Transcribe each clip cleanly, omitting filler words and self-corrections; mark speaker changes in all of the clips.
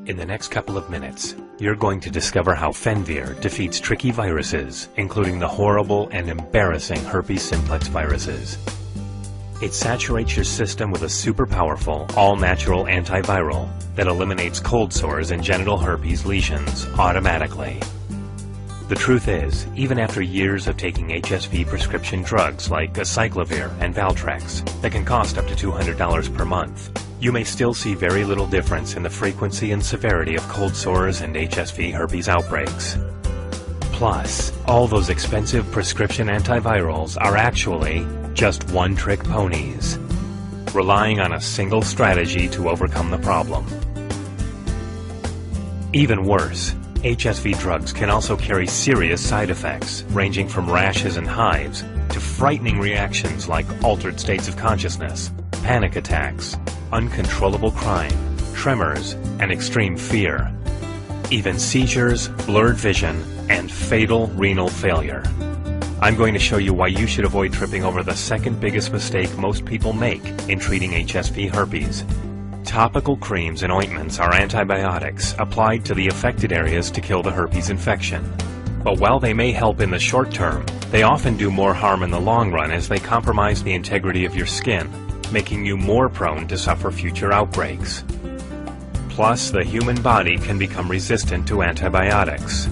Speaker 1: In the next couple of minutes, you're going to discover how Fenvir defeats tricky viruses, including the horrible and embarrassing herpes simplex viruses. It saturates your system with a super powerful, all-natural antiviral that eliminates cold sores and genital herpes lesions automatically. The truth is, even after years of taking HSV prescription drugs like acyclovir and Valtrex that can cost up to $200 per month, you may still see very little difference in the frequency and severity of cold sores and HSV herpes outbreaks. Plus, all those expensive prescription antivirals are actually just one-trick ponies, relying on a single strategy to overcome the problem. Even worse, HSV drugs can also carry serious side effects, ranging from rashes and hives to frightening reactions like altered states of consciousness, panic attacks, uncontrollable crying, tremors, and extreme fear. Even seizures, blurred vision, and fatal renal failure. I'm going to show you why you should avoid tripping over the second biggest mistake most people make in treating HSV herpes. Topical creams and ointments are antibiotics applied to the affected areas to kill the herpes infection. But while they may help in the short term, they often do more harm in the long run as they compromise the integrity of your skin, making you more prone to suffer future outbreaks. Plus, the human body can become resistant to antibiotics.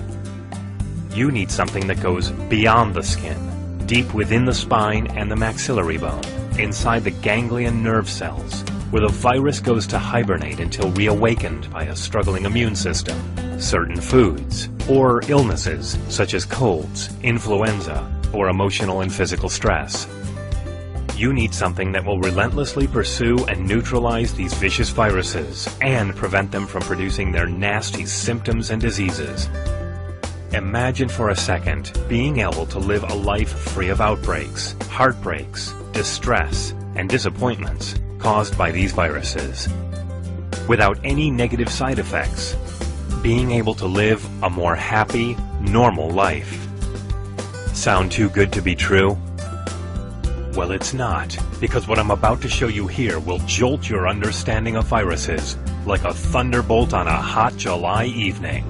Speaker 1: You need something that goes beyond the skin, deep within the spine and the maxillary bone, inside the ganglion nerve cells, where the virus goes to hibernate until reawakened by a struggling immune system, certain foods, or illnesses such as colds, influenza, or emotional and physical stress. You need something that will relentlessly pursue and neutralize these vicious viruses and prevent them from producing their nasty symptoms and diseases. Imagine for a second being able to live a life free of outbreaks, heartbreaks, distress, and disappointments caused by these viruses, without any negative side effects, being able to live a more happy, normal life. Sound too good to be true? Well, it's not, because what I'm about to show you here will jolt your understanding of viruses like a thunderbolt on a hot July evening.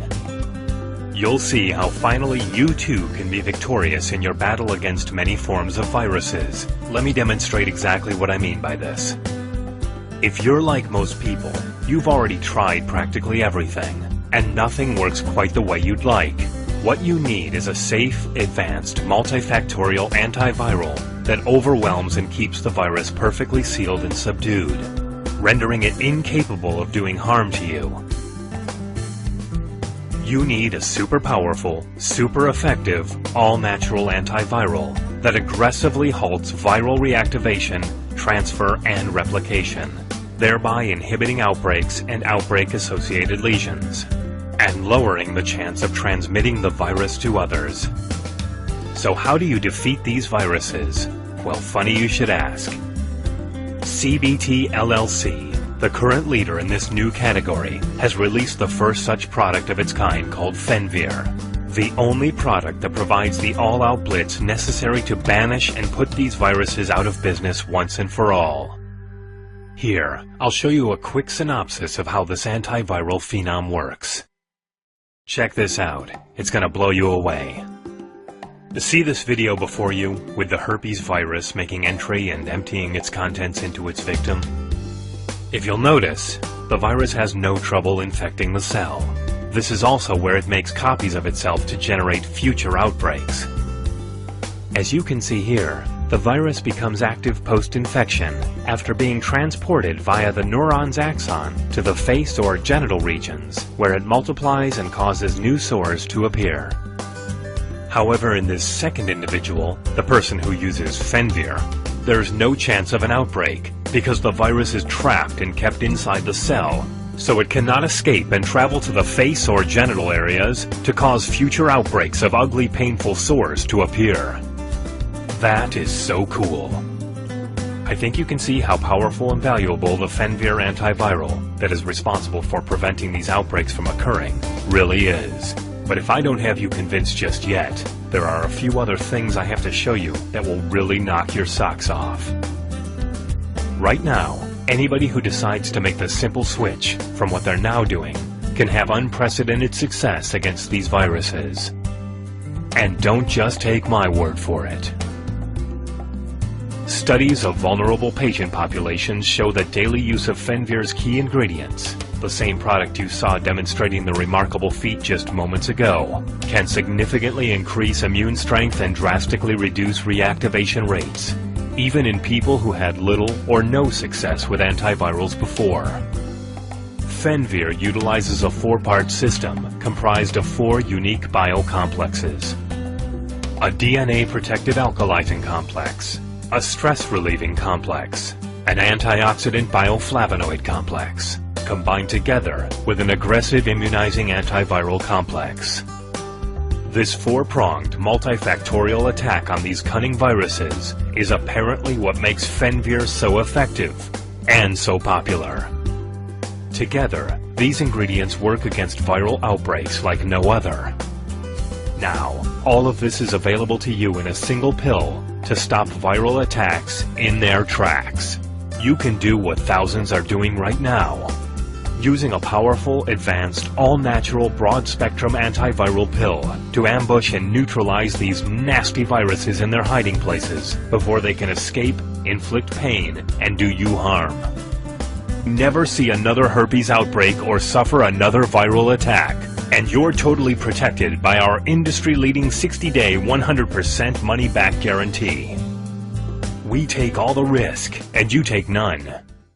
Speaker 1: You'll see how finally you too can be victorious in your battle against many forms of viruses. Let me demonstrate exactly what I mean by this. If you're like most people, you've already tried practically everything, and nothing works quite the way you'd like. What you need is a safe, advanced, multifactorial antiviral that overwhelms and keeps the virus perfectly sealed and subdued, rendering it incapable of doing harm to you. You need a super powerful, super effective, all-natural antiviral that aggressively halts viral reactivation, transfer, and replication, thereby inhibiting outbreaks and outbreak-associated lesions, and lowering the chance of transmitting the virus to others. So how do you defeat these viruses? Well, funny you should ask. CBT LLC, the current leader in this new category, has released the first such product of its kind called Fenvir, the only product that provides the all-out blitz necessary to banish and put these viruses out of business once and for all. Here, I'll show you a quick synopsis of how this antiviral phenom works. Check this out. It's gonna blow you away. See this video before you, with the herpes virus making entry and emptying its contents into its victim? If you'll notice, the virus has no trouble infecting the cell. This is also where it makes copies of itself to generate future outbreaks. As you can see here, the virus becomes active post-infection after being transported via the neuron's axon to the face or genital regions, where it multiplies and causes new sores to appear. However, in this second individual, the person who uses Fenvir, there's no chance of an outbreak because the virus is trapped and kept inside the cell, so it cannot escape and travel to the face or genital areas to cause future outbreaks of ugly, painful sores to appear. That is so cool. I think you can see how powerful and valuable the Fenvir antiviral that is responsible for preventing these outbreaks from occurring really is. But if I don't have you convinced just yet, there are a few other things I have to show you that will really knock your socks off. Right now, anybody who decides to make the simple switch from what they're now doing can have unprecedented success against these viruses. And don't just take my word for it. Studies of vulnerable patient populations show that daily use of Fenvir's key ingredients, the same product you saw demonstrating the remarkable feat just moments ago, can significantly increase immune strength and drastically reduce reactivation rates, even in people who had little or no success with antivirals before. Fenvir utilizes a 4-part system comprised of 4 unique biocomplexes: a DNA-protective alkalizing complex, a stress-relieving complex, an antioxidant bioflavonoid complex, combined together with an aggressive immunizing antiviral complex. This 4-pronged multifactorial attack on these cunning viruses is apparently what makes Fenvir so effective and so popular. Together, these ingredients work against viral outbreaks like no other. Now, all of this is available to you in a single pill to stop viral attacks in their tracks. You can do what thousands are doing right now. Using a powerful, advanced, all-natural, broad-spectrum antiviral pill to ambush and neutralize these nasty viruses in their hiding places before they can escape, inflict pain, and do you harm. Never see another herpes outbreak or suffer another viral attack, and you're totally protected by our industry-leading 60-day 100% money-back guarantee. We take all the risk, and you take none.